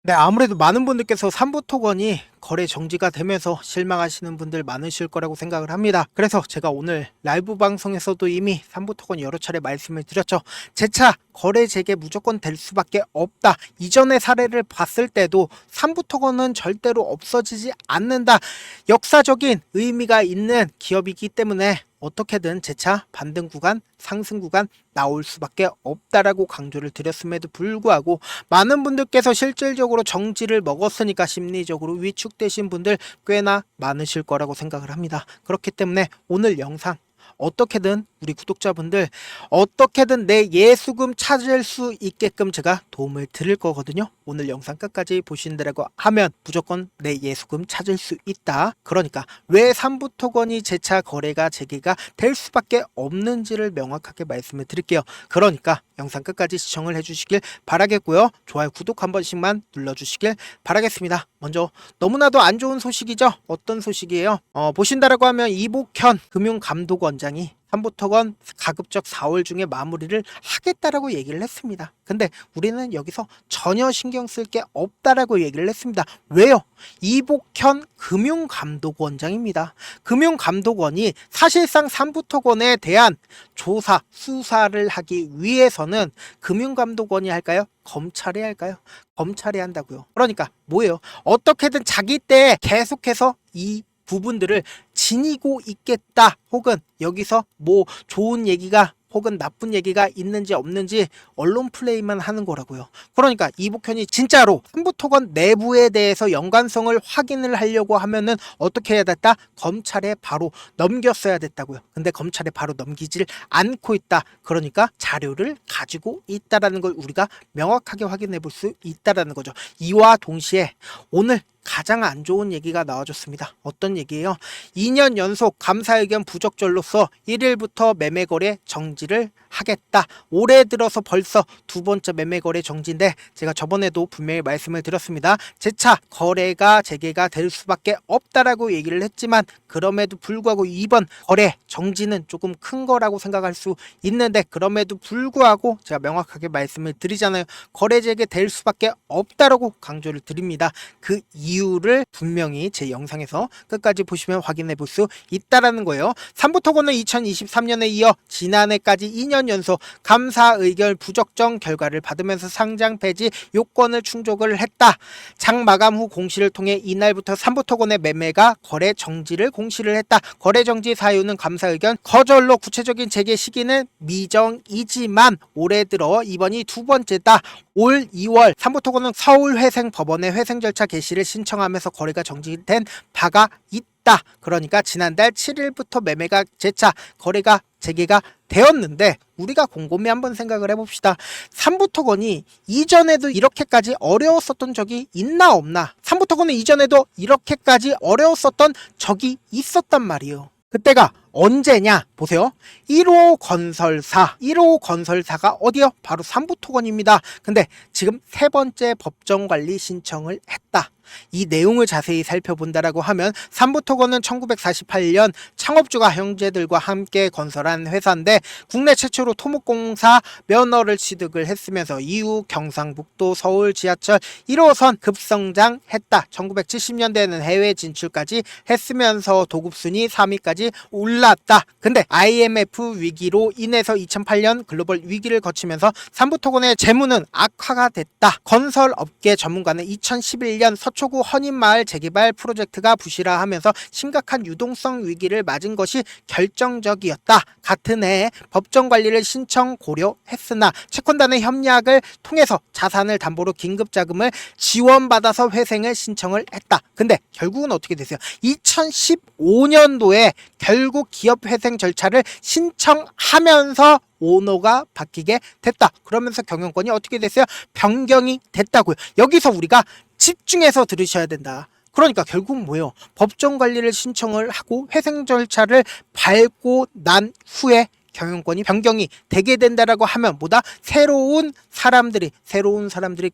네, 아무래도 많은 분들께서 삼부토건이 거래 정지가 되면서 실망하시는 분들 많으실 거라고 생각을 합니다. 그래서 제가 오늘 라이브 방송에서도 이미 삼부토건 여러 차례 말씀을 드렸죠. 재차 거래 재개 무조건 될 수밖에 없다. 이전의 사례를 봤을 때도 삼부토건은 절대로 없어지지 않는다. 역사적인 의미가 있는 기업이기 때문에 어떻게든 재차 반등 구간, 상승 구간 나올 수밖에 없다라고 강조를 드렸음에도 불구하고 많은 분들께서 실질적으로 정지를 먹었으니까 심리적으로 위축되신 분들 꽤나 많으실 거라고 생각을 합니다. 그렇기 때문에 오늘 영상 어떻게든 우리 구독자분들 어떻게든 내 예수금 찾을 수 있게끔 제가 도움을 드릴 거거든요. 오늘 영상 끝까지 보신다고 하면 무조건 내 예수금 찾을 수 있다. 그러니까 왜 삼부토건이 재차 거래가 재개가 될 수밖에 없는지를 명확하게 말씀을 드릴게요. 그러니까 영상 끝까지 시청을 해주시길 바라겠고요. 좋아요, 구독 한 번씩만 눌러주시길 바라겠습니다. 먼저 너무나도 안 좋은 소식이죠. 어떤 소식이에요? 보신다라고 하면 이복현 금융감독원장이 삼부토건 가급적 4월 중에 마무리를 하겠다라고 얘기를 했습니다. 근데 우리는 여기서 전혀 신경 쓸 게 없다라고 얘기를 했습니다. 왜요? 이복현 금융감독원장입니다. 금융감독원이 사실상 삼부토건에 대한 조사, 수사를 하기 위해서는 금융감독원이 할까요? 검찰이 할까요? 검찰이 한다고요. 그러니까 뭐예요? 어떻게든 자기 때 계속해서 이 부분들을 지니고 있겠다. 혹은 여기서 뭐 좋은 얘기가 혹은 나쁜 얘기가 있는지 없는지 언론 플레이만 하는 거라고요. 그러니까 이복현이 진짜로 삼부토건 내부에 대해서 연관성을 확인을 하려고 하면은 어떻게 해야 됐다? 검찰에 바로 넘겼어야 됐다고요. 근데 검찰에 바로 넘기질 않고 있다. 그러니까 자료를 가지고 있다라는 걸 우리가 명확하게 확인해 볼 수 있다라는 거죠. 이와 동시에 오늘 가장 안 좋은 얘기가 나와줬습니다. 어떤 얘기예요? 2년 연속 감사의견 부적절로서 1일부터 매매거래 정지를 하겠다. 올해 들어서 벌써 두 번째 매매거래 정지인데 제가 저번에도 분명히 말씀을 드렸습니다. 재차 거래가 재개가 될 수밖에 없다라고 얘기를 했지만 그럼에도 불구하고 이번 거래 정지는 조금 큰 거라고 생각할 수 있는데 그럼에도 불구하고 제가 명확하게 말씀을 드리잖아요. 거래 재개될 수밖에 없다라고 강조를 드립니다. 그 이유를 분명히 제 영상에서 끝까지 보시면 확인해 볼 수 있다라는 거예요. 삼부토건은 2023년에 이어 지난해까지 2년 연속 감사 의결 부적정 결과를 받으면서 상장 폐지 요건을 충족을 했다. 장 마감 후 공시를 통해 이날부터 삼부토건의 매매가 거래 정지를 공시를 했다. 거래 정지 사유는 감사 의견 거절로 구체적인 재개 시기는 미정이지만 올해 들어 이번이 두 번째다. 올 2월 삼부토건은 서울회생법원에 회생 절차 개시를 신청하면서 거래가 정지된 바가 있다. 그러니까 지난달 7일부터 매매가 재차 거래가 재개가 되었는데 우리가 곰곰이 한번 생각을 해봅시다. 삼부토건이 이전에도 이렇게까지 어려웠었던 적이 있나 없나? 삼부토건은 이전에도 이렇게까지 어려웠었던 적이 있었단 말이에요. 그때가 언제냐? 보세요. 1호 건설사가 어디요? 바로 삼부토건입니다. 근데 지금 세 번째 법정관리 신청을 했다. 이 내용을 자세히 살펴본다라고 하면 삼부토건은 1948년 창업주가 형제들과 함께 건설한 회사인데 국내 최초로 토목공사 면허를 취득을 했으면서 이후 경상북도 서울 지하철 1호선 급성장했다. 1970년대에는 해외 진출까지 했으면서 도급순위 3위까지 올랐다. 근데 IMF 위기로 인해서 2008년 글로벌 위기를 거치면서 삼부토건의 재무는 악화가 됐다. 건설업계 전문가는 2011년 서초구 헌인마을 재개발 프로젝트가 부실화하면서 심각한 유동성 위기를 맞은 것이 결정적이었다. 같은 해에 법정관리를 신청 고려했으나 채권단의 협약을 통해서 자산을 담보로 긴급자금을 지원받아서 회생을 신청을 했다. 근데 결국은 어떻게 됐어요? 2015년도에 결국 기업 회생 절차를 신청하면서 오너가 바뀌게 됐다. 그러면서 경영권이 어떻게 됐어요? 변경이 됐다고요. 여기서 우리가 집중해서 들으셔야 된다. 그러니까 결국 뭐예요? 법정 관리를 신청을 하고 회생 절차를 밟고 난 후에 경영권이 변경이 되게 된다라고 하면 뭐다? 새로운 사람들이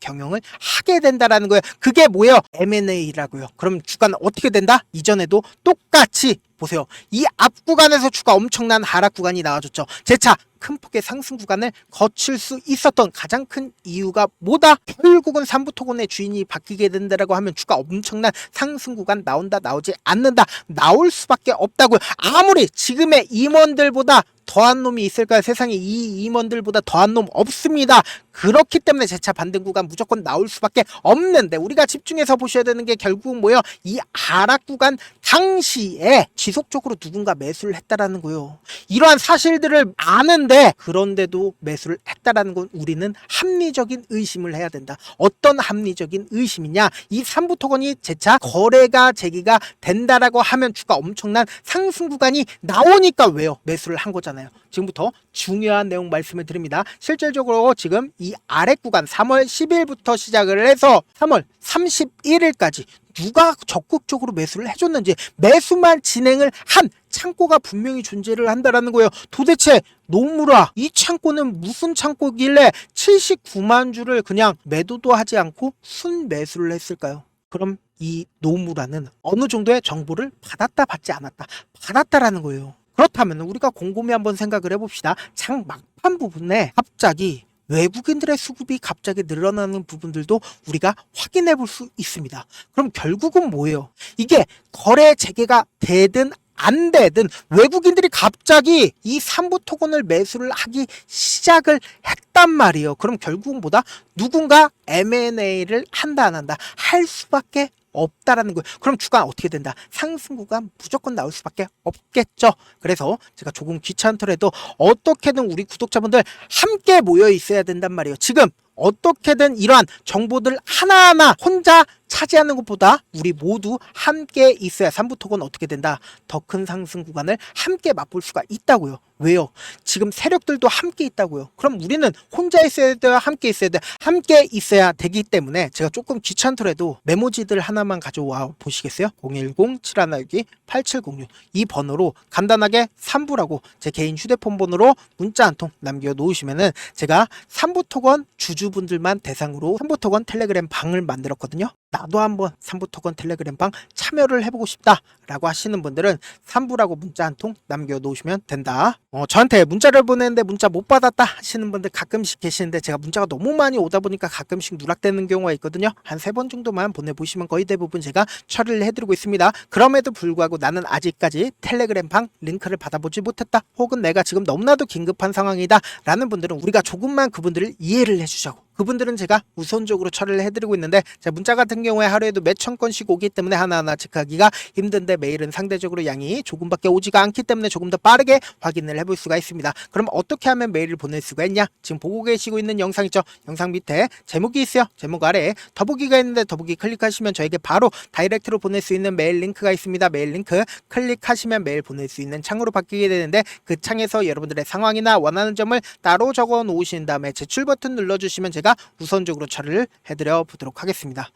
경영을 하게 된다라는 거예요. 그게 뭐예요? M&A라고요. 그럼 주가는 어떻게 된다? 이전에도 똑같이 보세요. 이 앞 구간에서 주가 엄청난 하락 구간이 나와줬죠. 재차 큰 폭의 상승 구간을 거칠 수 있었던 가장 큰 이유가 뭐다? 결국은 3부 토건의 주인이 바뀌게 된다라고 하면 주가 엄청난 상승 구간 나온다, 나오지 않는다, 나올 수밖에 없다고요. 아무리 지금의 임원들보다 더한 놈이 있을까요? 세상에 이 임원들보다 더한 놈 없습니다. 그렇기 때문에 재차 반등 구간 무조건 나올 수밖에 없는데, 우리가 집중해서 보셔야 되는 게 결국은 뭐예요? 이 하락 구간 당시에 지속적으로 누군가 매수를 했다라는 거예요. 이러한 사실들을 아는데 그런데도 매수를 했다라는 건 우리는 합리적인 의심을 해야 된다. 어떤 합리적인 의심이냐? 이 3부 토건이 재차 거래가 재개가 된다라고 하면 주가 엄청난 상승 구간이 나오니까 왜요? 매수를 한 거잖아요. 지금부터 중요한 내용 말씀을 드립니다. 실질적으로 지금 이 아래 구간 3월 10일부터 시작을 해서 3월 31일까지 누가 적극적으로 매수를 해줬는지, 매수만 진행을 한 창고가 분명히 존재를 한다라는 거예요. 도대체 노무라, 이 창고는 무슨 창고길래 79만 주를 그냥 매도도 하지 않고 순매수를 했을까요? 그럼 이 노무라는 어느 정도의 정보를 받았다, 받지 않았다, 받았다라는 거예요. 그렇다면 우리가 곰곰이 한번 생각을 해봅시다. 장 막판 부분에 갑자기 외국인들의 수급이 갑자기 늘어나는 부분들도 우리가 확인해 볼 수 있습니다. 그럼 결국은 뭐예요? 이게 거래 재개가 되든 안 되든 외국인들이 갑자기 이 3부 토건을 매수를 하기 시작을 했단 말이에요. 그럼 결국은 뭐다? 누군가 M&A를 한다, 안 한다? 할 수밖에 없다라는 거예요. 그럼 주가 어떻게 된다? 상승 구간 무조건 나올 수밖에 없겠죠. 그래서 제가 조금 귀찮더라도 어떻게든 우리 구독자분들 함께 모여 있어야 된단 말이에요. 지금 어떻게든 이러한 정보들 하나하나 혼자 차지하는 것보다 우리 모두 함께 있어야 3부 토건 어떻게 된다? 더 큰 상승 구간을 함께 맛볼 수가 있다고요. 왜요? 지금 세력들도 함께 있다고요. 그럼 우리는 혼자 있어야 돼요? 함께 있어야 돼요? 함께 있어야 되기 때문에 제가 조금 귀찮더라도 메모지들 하나만 가져와 보시겠어요? 010-7162-8706 이 번호로 간단하게 3부라고 제 개인 휴대폰 번호로 문자 한 통 남겨놓으시면은 제가 3부 토건 주주분들만 대상으로 3부 토건 텔레그램 방을 만들었거든요. 나도 한번 3부 토건 텔레그램 방 참여를 해보고 싶다 라고 하시는 분들은 3부라고 문자 한 통 남겨놓으시면 된다. 저한테 문자를 보내는데 문자 못 받았다 하시는 분들 가끔씩 계시는데, 제가 문자가 너무 많이 오다 보니까 가끔씩 누락되는 경우가 있거든요. 한 3번 정도만 보내보시면 거의 대부분 제가 처리를 해드리고 있습니다. 그럼에도 불구하고 나는 아직까지 텔레그램 방 링크를 받아보지 못했다, 혹은 내가 지금 너무나도 긴급한 상황이다 라는 분들은 우리가 조금만 그분들을 이해를 해주자고, 그분들은 제가 우선적으로 처리를 해드리고 있는데, 제 문자 같은 경우에 하루에도 몇천 건씩 오기 때문에 하나하나 체크하기가 힘든데, 메일은 상대적으로 양이 조금밖에 오지가 않기 때문에 조금 더 빠르게 확인을 해볼 수가 있습니다. 그럼 어떻게 하면 메일을 보낼 수가 있냐? 지금 보고 계시고 있는 영상 있죠? 영상 밑에 제목이 있어요. 제목 아래에 더보기가 있는데 더보기 클릭하시면 저에게 바로 다이렉트로 보낼 수 있는 메일 링크가 있습니다. 메일 링크 클릭하시면 메일 보낼 수 있는 창으로 바뀌게 되는데, 그 창에서 여러분들의 상황이나 원하는 점을 따로 적어 놓으신 다음에 제출 버튼 눌러주시면 제가 우선적으로 처리를 해드려 보도록 하겠습니다.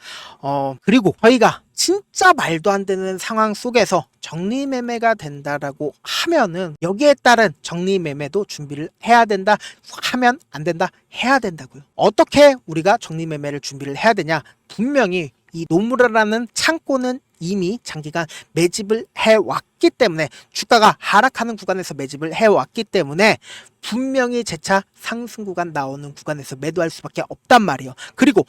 그리고 저희가 진짜 말도 안 되는 상황 속에서 정리매매가 된다라고 하면은 여기에 따른 정리매매도 준비를 해야 된다, 하면 안 된다, 해야 된다고요. 어떻게 우리가 정리매매를 준비를 해야 되냐? 분명히 이 노무라라는 창고는 이미 장기간 매집을 해왔기 때문에, 주가가 하락하는 구간에서 매집을 해왔기 때문에 분명히 재차 상승 구간 나오는 구간에서 매도할 수밖에 없단 말이에요. 그리고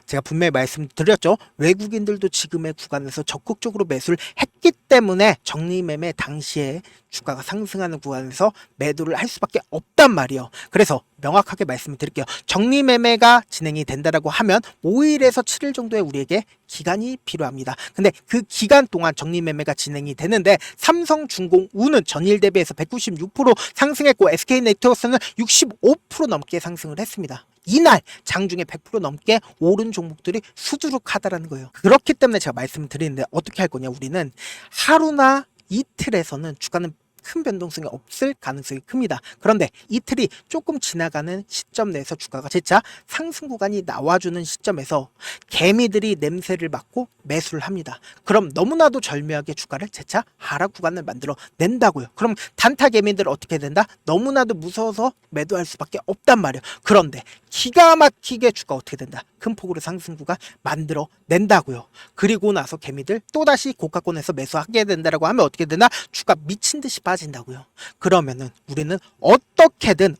제가 분명히 말씀드렸죠. 외국인들도 지금의 구간에서 적극적으로 매수를 했기 때문에 정리매매 당시에 주가가 상승하는 구간에서 매도를 할 수밖에 없단 말이에요. 그래서 명확하게 말씀을 드릴게요. 정리매매가 진행이 된다라고 하면 5일에서 7일 정도의 우리에게 기간이 필요합니다. 근데 그 기간 동안 정리매매가 진행이 되는데, 삼성중공우는 전일 대비해서 196% 상승했고 SK네트워크는 65% 넘게 상승을 했습니다. 이날 장중에 100% 넘게 오른 종목들이 수두룩하다라는 거예요. 그렇기 때문에 제가 말씀을 드리는데, 어떻게 할 거냐? 우리는 하루나 이틀에서는 주가는 큰 변동성이 없을 가능성이 큽니다. 그런데 이틀이 조금 지나가는 시점 내에서 주가가 재차 상승 구간이 나와주는 시점에서 개미들이 냄새를 맡고 매수를 합니다. 그럼 너무나도 절묘하게 주가를 재차 하락 구간을 만들어 낸다고요. 그럼 단타 개미들 어떻게 된다? 너무나도 무서워서 매도할 수밖에 없단 말이에요. 그런데 기가 막히게 주가 어떻게 된다? 큰 폭으로 상승 구간 만들어 낸다고요. 그리고 나서 개미들 또다시 고가권에서 매수하게 된다라고 하면 어떻게 되나? 주가 미친 듯이 빠진다고요. 그러면은 우리는 어떻게든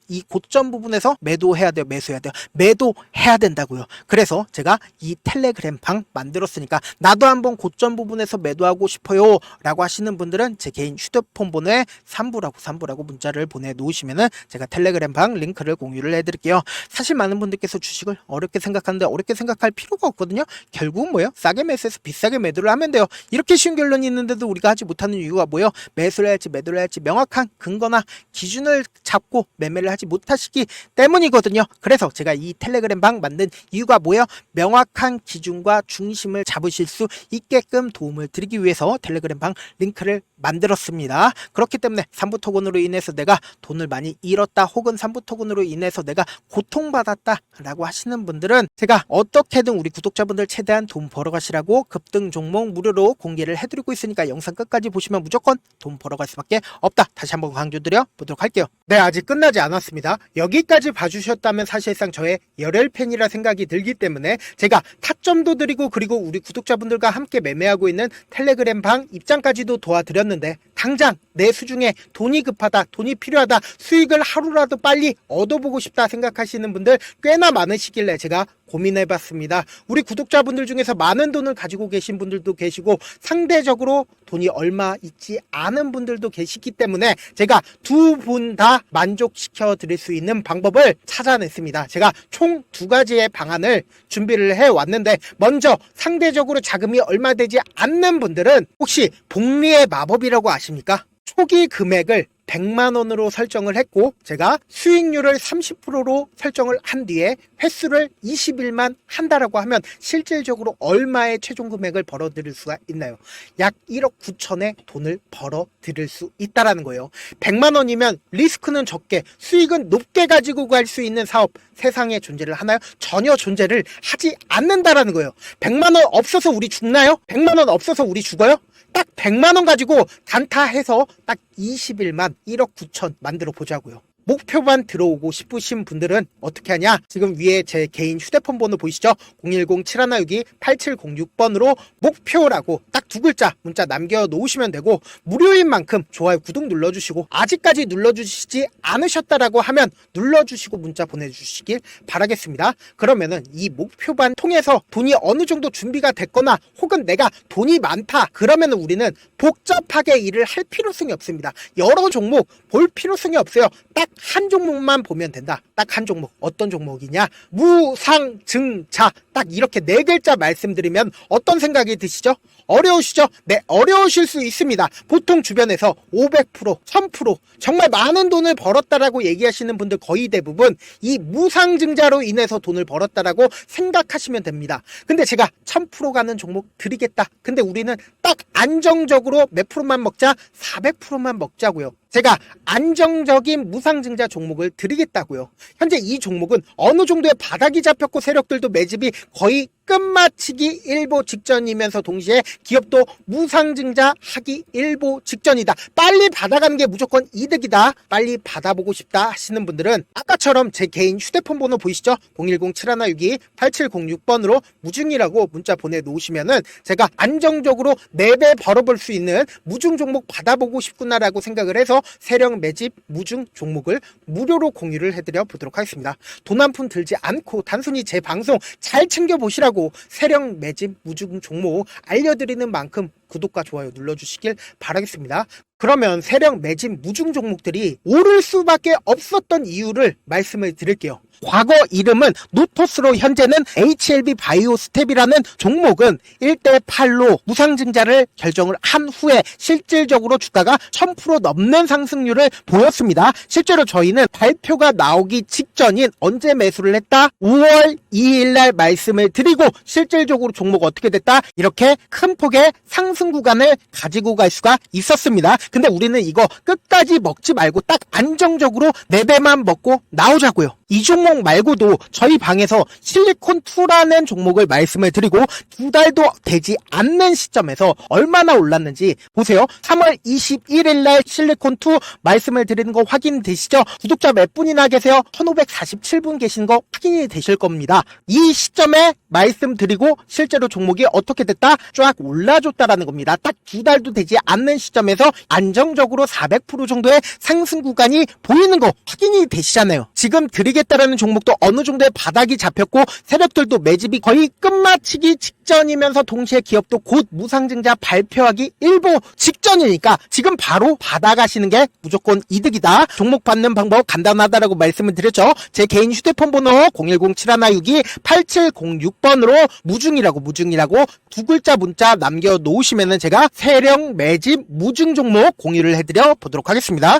이 고점 부분에서 매도해야 돼요. 매수해야 돼요. 매도해야 된다고요. 그래서 제가 이 텔레그램 방 만들었으니까 나도 한번 고점 부분에서 매도하고 싶어요 라고 하시는 분들은 제 개인 휴대폰 번호에 3부라고 문자를 보내놓으시면은 제가 텔레그램 방 링크를 공유를 해드릴게요. 사실 많은 분들께서 주식을 어렵게 생각하는데 어렵게 생각할 필요가 없거든요. 결국은 뭐예요? 싸게 매수해서 비싸게 매도를 하면 돼요. 이렇게 쉬운 결론이 있는데도 우리가 하지 못하는 이유가 뭐예요? 매수를 할지 매도를 할지 명확한 근거나 기준을 잡고 매매를 하지 못하시기 때문이거든요. 그래서 제가 이 텔레그램 방 만든 이유가 뭐예요? 명확한 기준과 중심을 잡으실 수 있게끔 도움을 드리기 위해서 텔레그램 방 링크를 만들었습니다. 그렇기 때문에 삼부토건으로 인해서 내가 돈을 많이 잃었다 혹은 삼부토건으로 인해서 내가 고통받았다 라고 하시는 분들은 제가 어떻게든 우리 구독자분들 최대한 돈 벌어가시라고 급등 종목 무료로 공개를 해드리고 있으니까 영상 끝까지 보시면 무조건 돈 벌어갈 수밖에 없다. 다시 한번 강조드려 보도록 할게요. 네, 아직 끝나지 않았습니다. 여기까지 봐주셨다면 사실상 저의 열혈팬이라 생각이 들기 때문에 제가 타점도 드리고 그리고 우리 구독자분들과 함께 매매하고 있는 텔레그램 방 입장까지도 도와드렸는데 당장 내 수중에 돈이 급하다, 돈이 필요하다, 수익을 하루라도 빨리 얻어보고 싶다 생각하시는 분들 꽤나 많으시길래 제가 고민해봤습니다. 우리 구독자분들 중에서 많은 돈을 가지고 계신 분들도 계시고 상대적으로 돈이 얼마 있지 않은 분들도 계시기 때문에 제가 두 분 다 만족시켜 드릴 수 있는 방법을 찾아냈습니다. 제가 총 두 가지의 방안을 준비를 해왔는데 먼저 상대적으로 자금이 얼마 되지 않는 분들은 혹시 복리의 마법이라고 아십니까? 초기 금액을 100만 원으로 설정을 했고 제가 수익률을 30%로 설정을 한 뒤에 횟수를 20일만 한다라고 하면 실질적으로 얼마의 최종 금액을 벌어들일 수가 있나요? 약 1억 9천의 돈을 벌어들일 수 있다라는 거예요. 100만 원이면 리스크는 적게 수익은 높게 가지고 갈 수 있는 사업 세상에 존재를 하나요? 전혀 존재를 하지 않는다라는 거예요. 100만 원 없어서 우리 죽나요? 100만 원 없어서 우리 죽어요? 딱 100만 원 가지고 단타해서 딱 20일만 1억 9천 만들어 보자고요. 목표만 들어오고 싶으신 분들은 어떻게 하냐? 지금 위에 제 개인 휴대폰 번호 보이시죠? 010-7162-8706번으로 목표라고 딱 두 글자 문자 남겨놓으시면 되고 무료인 만큼 좋아요 구독 눌러주시고 아직까지 눌러주시지 않으셨다라고 하면 눌러주시고 문자 보내주시길 바라겠습니다. 그러면은 이 목표반 통해서 돈이 어느 정도 준비가 됐거나 혹은 내가 돈이 많다 그러면은 우리는 복잡하게 일을 할 필요성이 없습니다. 여러 종목 볼 필요성이 없어요. 딱 한 종목만 보면 된다. 딱 한 종목. 어떤 종목이냐? 무상증자. 딱 이렇게 네 글자 말씀드리면 어떤 생각이 드시죠? 어려우시죠? 네, 어려우실 수 있습니다. 보통 주변에서 500%, 1000% 정말 많은 돈을 벌었다라고 얘기하시는 분들 거의 대부분 이 무상증자로 인해서 돈을 벌었다라고 생각하시면 됩니다. 근데 제가 1000% 가는 종목 드리겠다. 근데 우리는 딱 안정적으로 몇 프로만 먹자? 400%만 먹자고요. 제가 안정적인 무상증자 종목을 드리겠다고요. 현재 이 종목은 어느 정도의 바닥이 잡혔고 세력들도 매집이 거의 끝마치기 일보 직전이면서 동시에 기업도 무상증자 하기 일보 직전이다. 빨리 받아가는 게 무조건 이득이다. 빨리 받아보고 싶다 하시는 분들은 아까처럼 제 개인 휴대폰 번호 보이시죠? 010-7162-8706번으로 무중이라고 문자 보내놓으시면은 제가 안정적으로 4배 벌어볼 수 있는 무중 종목 받아보고 싶구나라고 생각을 해서 세력 매집 무중 종목을 무료로 공유를 해드려 보도록 하겠습니다. 돈 한 푼 들지 않고 단순히 제 방송 잘 챙겨보시라고 세력 매집 무중 종목 알려드리는 만큼 구독과 좋아요 눌러주시길 바라겠습니다. 그러면 세력 매집 무중 종목들이 오를 수밖에 없었던 이유를 말씀을 드릴게요. 과거 이름은 노토스로 현재는 HLB 바이오스텝이라는 종목은 1대8로 무상증자를 결정을 한 후에 실질적으로 주가가 1000% 넘는 상승률을 보였습니다. 실제로 저희는 발표가 나오기 직전인 언제 매수를 했다? 5월 2일 날 말씀을 드리고 실질적으로 종목 어떻게 됐다? 이렇게 큰 폭의 상승 구간을 가지고 갈 수가 있었습니다. 근데 우리는 이거 끝까지 먹지 말고 딱 안정적으로 4배만 먹고 나오자고요. 이 종목 종목 말고도 저희 방에서 실리콘2라는 종목을 말씀을 드리고 2달도 되지 않는 시점에서 얼마나 올랐는지 보세요. 3월 21일 날 실리콘2 말씀을 드리는 거 확인되시죠? 구독자 몇 분이나 계세요? 1547분 계신 거 확인이 되실 겁니다. 이 시점에 말씀드리고 실제로 종목이 어떻게 됐다? 쫙 올라줬다라는 겁니다. 딱 2달도 되지 않는 시점에서 안정적으로 400% 정도의 상승 구간이 보이는 거 확인이 되시잖아요. 지금 드리겠다라는 종목도 어느 정도의 바닥이 잡혔고 세력들도 매집이 거의 끝마치기 직전이면서 동시에 기업도 곧 무상증자 발표하기 일보 직전이니까 지금 바로 받아가시는 게 무조건 이득이다. 종목 받는 방법 간단하다라고 말씀을 드렸죠. 제 개인 휴대폰 번호 010-7162-8706번으로 무중이라고 두 글자 문자 남겨놓으시면은 제가 세력 매집 무중 종목 공유를 해드려 보도록 하겠습니다.